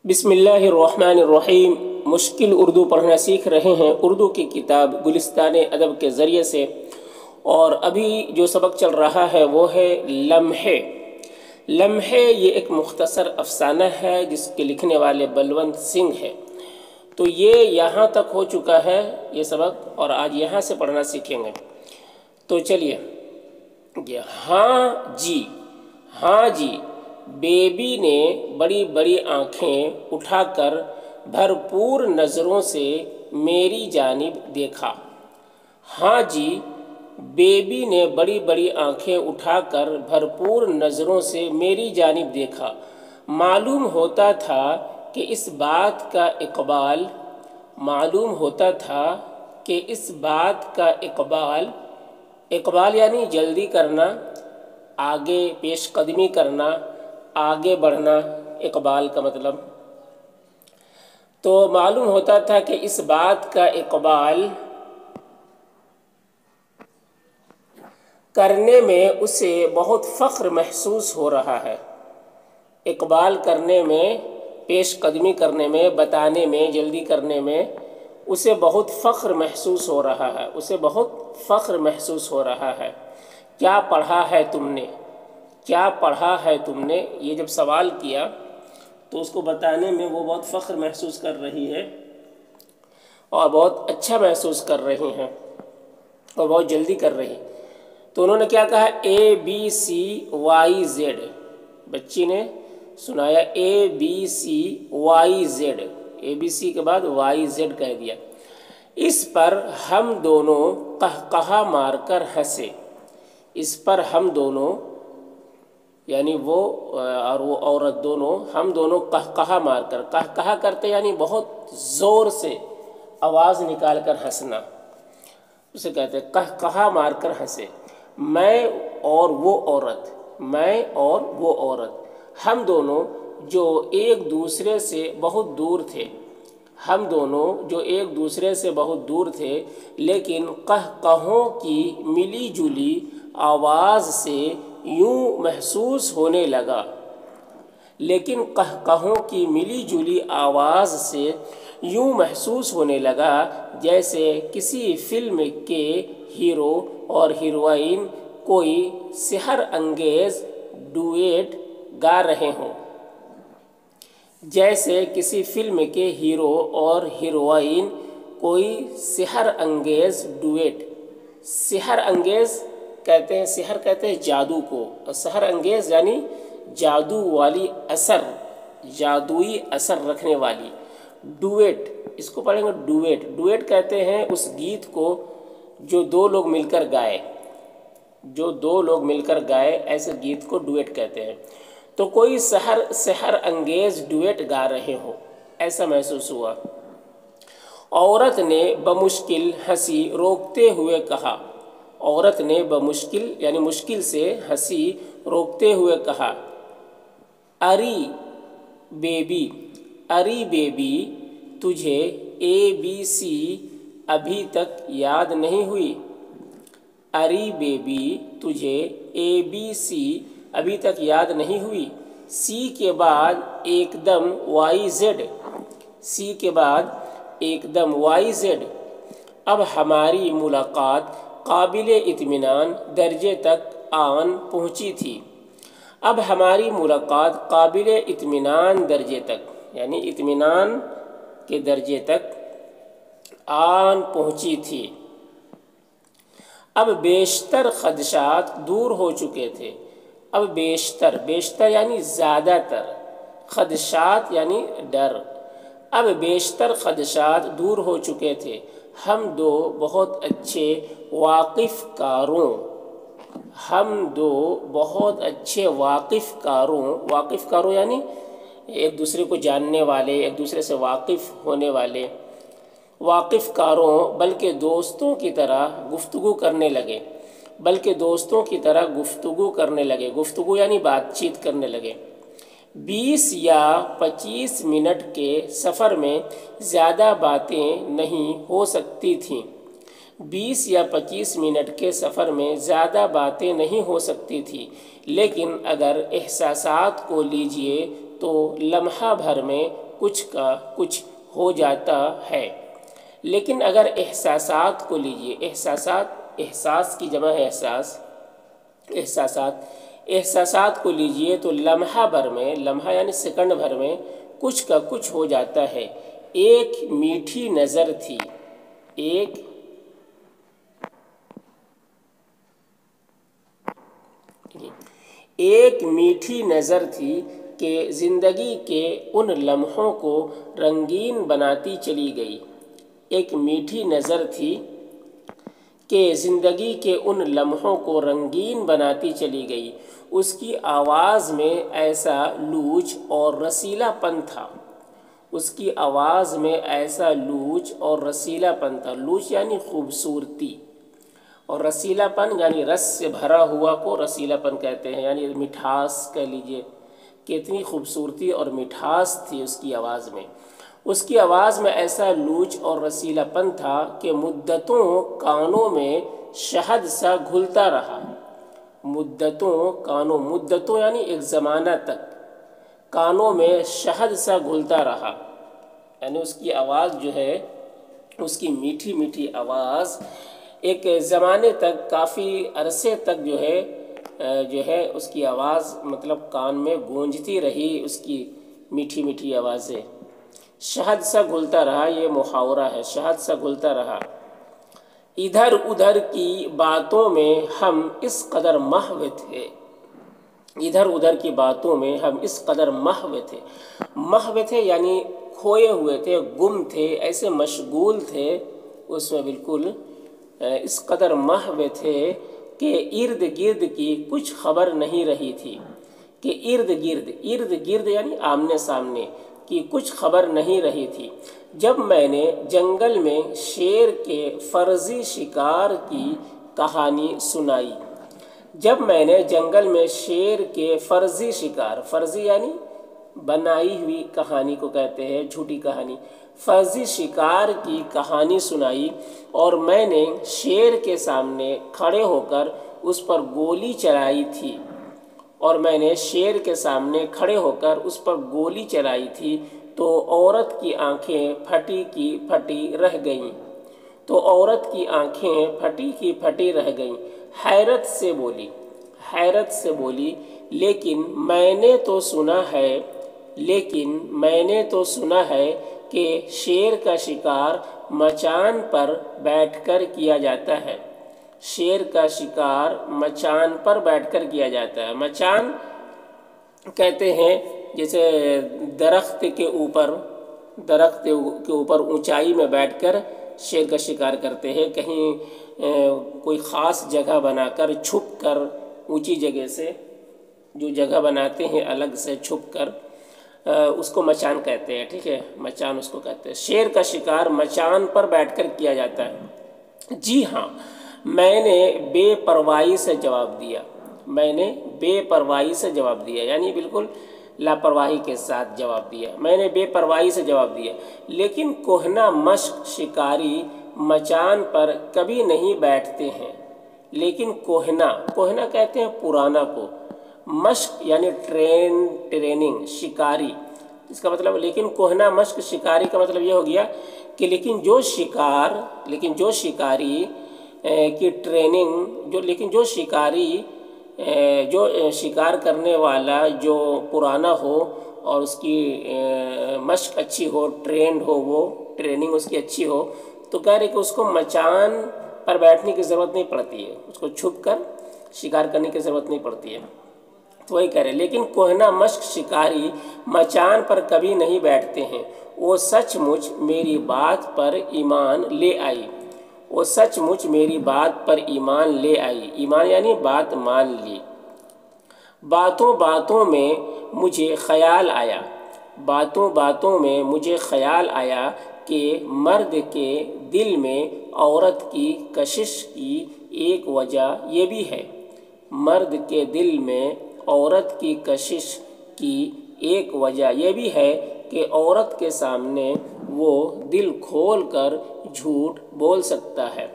بسم اللہ الرحمن الرحیم۔ مشکل اردو پڑھنا سیکھ رہے ہیں اردو کی کتاب گلستان ادب کے ذریعے سے، اور ابھی جو سبق چل رہا ہے وہ ہے لمحے۔ لمحے یہ ایک مختصر افسانہ ہے جس کے لکھنے والے بلونت سنگھ ہے۔ تو یہ یہاں تک ہو چکا ہے یہ سبق، اور آج یہاں سے پڑھنا سیکھیں گے۔ تو چلیے، ہاں جی بیبی نے بڑی بڑی آنکھیں اٹھا کر بھرپور نظروں سے میری جانب دیکھا۔ ہاں جی بیبی نے بڑی بڑی آنکھیں اٹھا کر بھرپور نظروں سے میری جانب دیکھا۔ معلوم ہوتا تھا کہ اس بات کا اقبال یعنی جلدی کرنا، آگے پیش قدمی کرنا، آگے بڑھنا، اقبال کا مطلب۔ تو معلوم ہوتا تھا کہ اس بات کا اقبال کرنے میں اسے بہت فخر محسوس ہو رہا ہے۔ اقبال کرنے میں، پیش قدمی کرنے میں، بتانے میں، جلدی کرنے میں اسے بہت فخر محسوس ہو رہا ہے۔ کیا پڑھا ہے تم نے؟ یہ جب سوال کیا تو اس کو بتانے میں وہ بہت فخر محسوس کر رہی ہے اور بہت اچھا محسوس کر رہی ہیں اور بہت جلدی کر رہی۔ تو انہوں نے کیا کہا؟ ABCYZ۔ بچی نے سنایا ABCYZ، ABC کے بعد YZ کہہ دیا۔ اس پر ہم دونوں قہقہا مار کر ہنسے۔ اس پر ہم دونوں یعنی وہ اور وہ عورت دونوں، ہم دونوں قہقہا مار کر، قہقہا کرتے یعنی بہت زور سے آواز نکال کر ہنسنا، اسے کہتے ہیں قہقہا مار کر ہنسے۔ میں اور وہ عورت، ہم دونوں جو ایک دوسرے سے بہت دور تھے، لیکن قہقہوں کی ملی جلی آواز سے یوں محسوس ہونے لگا جیسے کسی فلم کے ہیرو اور ہیروئن کوئی سحر انگیز ڈویٹ گا رہے ہوں۔ جیسے کسی فلم کے ہیرو اور ہیروئن کوئی سحر انگیز ڈویٹ، سحر انگیز کہتے ہیں جادو کو، اور سحر انگیز یعنی جادوئی اثر رکھنے والی۔ ڈویٹ، اس کو پڑھیں گے ڈویٹ کہتے ہیں اس گیت کو جو دو لوگ مل کر گائے، ایسے گیت کو ڈویٹ کہتے ہیں۔ تو کوئی سحر انگیز ڈویٹ گا رہے ہو، ایسا محسوس ہوا۔ عورت نے بمشکل ہنسی روکتے ہوئے کہا، عورت نے بمشکل یعنی مشکل سے ہنسی روکتے ہوئے کہا، اری بیبی تجھے ABC ابھی تک یاد نہیں ہوئی؟ اری بیبی تجھے ABC ابھی تک یاد نہیں ہوئی؟ C کے بعد ایک دم YZ۔ اب ہماری ملاقات قابل اطمینان درجے تک آن پہنچی تھی۔ اب ہماری ملاقات قابل اطمینان درجے تک یعنی اطمینان کے درجے تک آن پہنچی تھی۔ اب بیشتر خدشات دور ہو چکے تھے۔ اب بیشتر یعنی زیادہ تر، خدشات یعنی ڈر۔ اب بیشتر خدشات دور ہو چکے تھے۔ ہم دو بہت اچھے واقف کاروں یعنی ایک دوسرے کو جاننے والے، ایک دوسرے سے واقف ہونے والے، واقف کاروں بلکہ دوستوں کی طرح گفتگو کرنے لگے، گفتگو یعنی بات چیت کرنے لگے۔ 20 یا 25 منٹ کے سفر میں زیادہ باتیں نہیں ہو سکتی تھیں۔ 20 یا 25 منٹ کے سفر میں زیادہ باتیں نہیں ہو سکتی تھی، لیکن اگر احساسات کو لیجئے تو لمحہ بھر میں کچھ کا کچھ ہو جاتا ہے۔ لیکن اگر احساسات کو لیجئے، احساس کی جمع ہے احساسات کو لیجئے تو لمحہ بھر میں، لمحہ یعنی سیکنڈ بھر میں کچھ کا کچھ ہو جاتا ہے۔ ایک میٹھی نظر تھی، ایک میٹھی نظر تھی کہ زندگی کے ان لمحوں کو رنگین بناتی چلی گئی۔ ایک میٹھی نظر تھی کہ زندگی کے ان لمحوں کو رنگین بناتی چلی گئی۔ اس کی آواز میں ایسا لوچ اور رسیلا پن تھا، لوچ یعنی خوبصورتی، اور رسیلا پن یعنی رس سے بھرا ہوا کو رسیلا پن کہتے ہیں، یعنی مٹھاس کہہ لیجئے کہ اتنی خوبصورتی اور مٹھاس تھی اس کی آواز میں۔ اس کی آواز میں ایسا لوچ اور رسیلا پن تھا کہ مدتوں کانوں میں شہد سا گھلتا رہا۔ مدتوں یعنی ایک زمانہ تک، کانوں میں شہد سا گھلتا رہا، یعنی اس کی آواز جو ہے، اس کی میٹھی میٹھی آواز ایک زمانے تک، کافی عرصے تک جو ہے اس کی آواز مطلب کان میں گونجتی رہی، اس کی میٹھی میٹھی آوازیں۔ شہد سا گھلتا رہا، یہ محاورہ ہے، شہد سا گھلتا رہا۔ ادھر ادھر کی باتوں میں ہم اس قدر محو تھے، ادھر ادھر کی باتوں میں ہم اس قدر محو تھے یعنی کھوئے ہوئے تھے، گم تھے، ایسے مشغول تھے اس میں، بالکل اس قدر محو تھے کہ ارد گرد کی کچھ خبر نہیں رہی تھی، کہ ارد گرد یعنی آمنے سامنے کی کچھ خبر نہیں رہی تھی۔ جب میں نے جنگل میں شیر کے فرضی شکار کی کہانی سنائی، فرضی یعنی بنائی ہوئی کہانی کو کہتے ہیں، جھوٹی کہانی، فرضی شکار کی کہانی سنائی، اور میں نے شیر کے سامنے کھڑے ہو کر اس پر گولی چلائی تھی، تو عورت کی آنکھیں پھٹی کی پھٹی رہ گئیں، حیرت سے بولی، لیکن میں نے تو سنا ہے کہ شیر کا شکار مچان پر بیٹھ کر کیا جاتا ہے۔ مچان کہتے ہیں جیسے درخت کے اوپر اونچائی میں بیٹھ کر شیر کا شکار کرتے ہیں، کہیں کوئی خاص جگہ بنا کر، چھپ کر، اونچی جگہ سے جو جگہ بناتے ہیں الگ سے چھپ کر، اس کو مچان کہتے ہیں، ٹھیک ہے، مچان اس کو کہتے ہیں۔ شیر کا شکار مچان پر بیٹھ کر کیا جاتا ہے۔ جی ہاں، میں نے بے پرواہی سے جواب دیا، یعنی بالکل لاپرواہی کے ساتھ جواب دیا، میں نے بے پرواہی سے جواب دیا، لیکن کوہنا مشق شکاری مچان پر کبھی نہیں بیٹھتے ہیں۔ لیکن کوہنا کہتے ہیں پرانا کو، مشق یعنی ٹریننگ، شکاری، اس کا مطلب، لیکن کوہنا مشق شکاری کا مطلب یہ ہو گیا کہ لیکن جو شکاری کی ٹریننگ، جو شکار کرنے والا جو پرانا ہو اور اس کی مشق اچھی ہو، ٹرینڈ ہو، وہ ٹریننگ اس کی اچھی ہو، تو کہہ رہے کہ اس کو مچان پر بیٹھنے کی ضرورت نہیں پڑتی ہے، اس کو چھپ کر شکار کرنے کی ضرورت نہیں پڑتی ہے۔ تو وہی کہہ رہے، لیکن کوہنا مشق شکاری مچان پر کبھی نہیں بیٹھتے ہیں، وہ سچ مچ میری بات پر ایمان لے آئی، ایمان یعنی بات مان لی۔ باتوں میں مجھے خیال آیا کہ مرد کے دل میں عورت کی کشش کی ایک وجہ یہ بھی ہے، کہ عورت کے سامنے وہ دل کھول کر جھوٹ بول سکتا ہے،